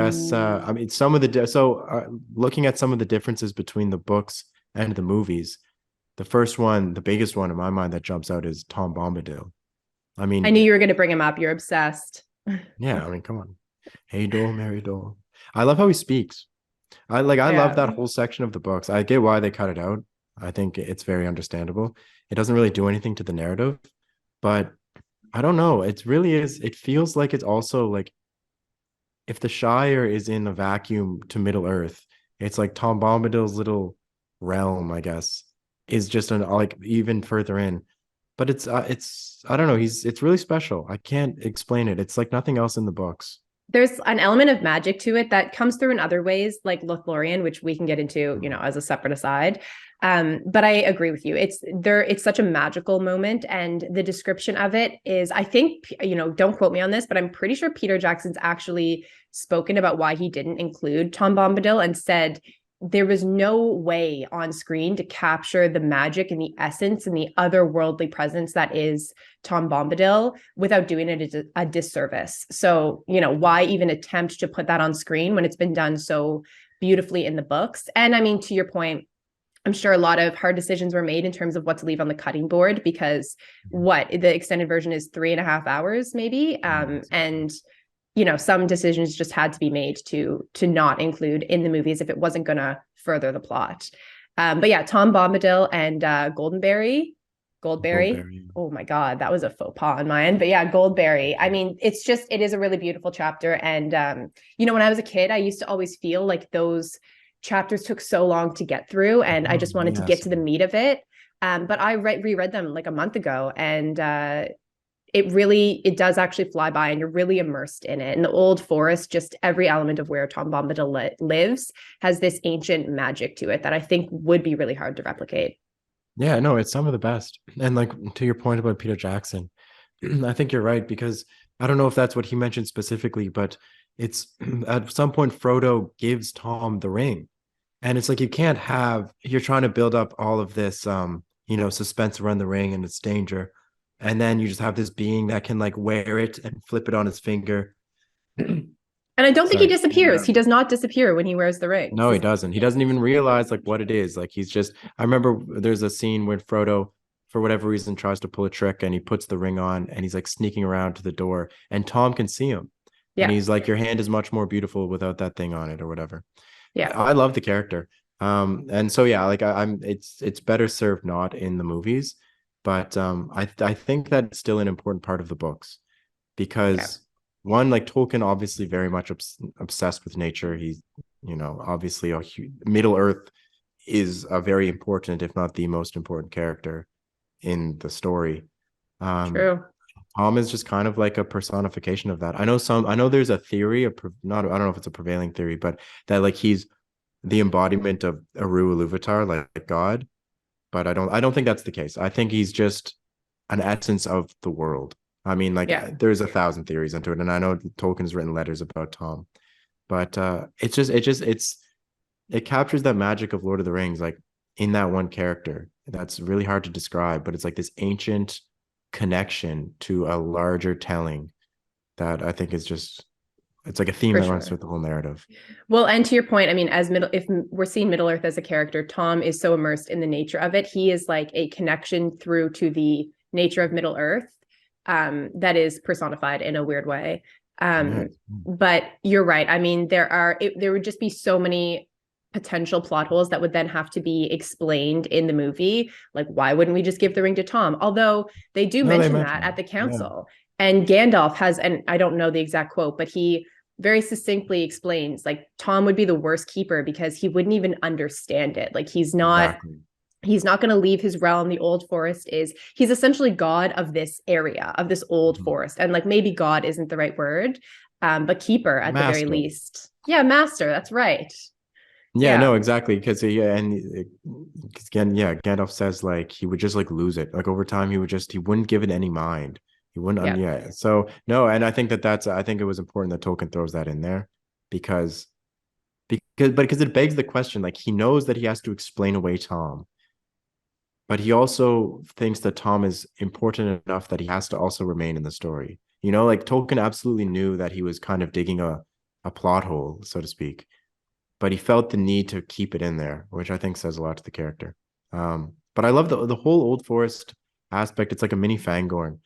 guess I mean some of the looking at some of the differences between the books and the movies, the first one, the biggest one in my mind that jumps out is Tom Bombadil. I I knew mean, you were going to bring him up. You're obsessed. yeah, I mean, come on. Hey Dole, Mary Dole. I love how he speaks. I love Yeah. that whole section of the books. I get why they cut it out. I think it's very understandable. It doesn't really do anything to the narrative, but I don't know. It really is. It feels like it's also like if the Shire is in a vacuum to Middle Earth, it's like Tom Bombadil's little realm, I guess, is just an like even further in. But it's I don't know. It's really special. I can't explain it. It's like nothing else in the books. There's an element of magic to it that comes through in other ways, like Lothlorien, which we can get into, Mm. as a separate aside. But I agree with you. It's there. It's such a magical moment, and the description of it is, I think, don't quote me on this, but I'm pretty sure Peter Jackson's actually spoken about why he didn't include Tom Bombadil and said there was no way on screen to capture the magic and the essence and the otherworldly presence that is Tom Bombadil without doing it a disservice. So, why even attempt to put that on screen when it's been done so beautifully in the books? And I mean, to your point, I'm sure a lot of hard decisions were made in terms of what to leave on the cutting board because what the extended version is 3.5 hours, maybe. Yeah, exactly. And some decisions just had to be made to not include in the movies if it wasn't going to further the plot. But yeah, Tom Bombadil and Goldberry. Goldberry. Oh my God, that was a faux pas on my end. But yeah, Goldberry. I mean, it is a really beautiful chapter. And, when I was a kid, I used to always feel like those chapters took so long to get through. And I Oh, just wanted to get yes. to the meat of it. But I reread them like a month ago and it does actually fly by and you're really immersed in it. And the old forest, just every element of where Tom Bombadil lives has this ancient magic to it that I think would be really hard to replicate. Yeah, no, it's some of the best. And like to your point about Peter Jackson, I think you're right because I don't know if that's what he mentioned specifically, but it's at some point Frodo gives Tom the ring. And it's like you can't have you're trying to build up all of this suspense around the ring and its danger. And then you just have this being that can like wear it and flip it on his finger. And I don't think he Sorry. disappears. He does not disappear when he wears the ring. No, he doesn't. He doesn't even realize like what it is. Like he's just I remember there's a scene where Frodo, for whatever reason, tries to pull a trick and he puts the ring on and he's like sneaking around to the door and Tom can see him. And Yeah. he's like, your hand is much more beautiful without that thing on it or whatever. Yeah. I love the character. And so yeah, like I'm it's better served not in the movies, but I think that's still an important part of the books Yeah. because one, like Tolkien, obviously very much obsessed with nature. He's, obviously Middle Earth is a very important, if not the most important character in the story. Um, True. Tom is just kind of like a personification of that. I know there's a theory, not, I don't know if it's a prevailing theory, but that like he's the embodiment of Eru Iluvatar, like God. But I don't think that's the case. I think he's just an essence of the world. I mean, like Yeah. there's 1,000 theories into it, and I know Tolkien's written letters about Tom, but it captures that magic of Lord of the Rings, like in that one character. That's really hard to describe, but it's like this ancient connection to a larger telling that I think is just it's like a theme For that runs through sure. the whole narrative. Well, and to your point, I mean, if we're seeing Middle Earth as a character, Tom is so immersed in the nature of it. He is like a connection through to the nature of Middle Earth, that is personified in a weird way. Yeah. But you're right. I mean, there would just be so many potential plot holes that would then have to be explained in the movie. Like, why wouldn't we just give the ring to Tom? Although they do No, they mention that mentioned at it. the Yeah. council. And Gandalf has, and I don't know the exact quote, but he very succinctly explains like Tom would be the worst keeper because he wouldn't even understand it. Like Exactly. he's not going to leave his realm. The old forest is he's essentially god of this area, of this old Mhm. forest. And like maybe god isn't the right word, but keeper at the very Master. least. Yeah, master, that's right. Yeah, Yeah. no, exactly. Because yeah, and because again, yeah, Gandalf says like he would just like lose it. Like over time, he wouldn't give it any mind. He wouldn't. Yeah. Yeah. So no, and I think I think it was important that Tolkien throws that in there because because it begs the question. Like he knows that he has to explain away Tom, but he also thinks that Tom is important enough that he has to also remain in the story. Like Tolkien absolutely knew that he was kind of digging a a plot hole, so to speak. But he felt the need to keep it in there, which I think says a lot to the character. But I love the whole Old Forest aspect. It's like a mini Fangorn.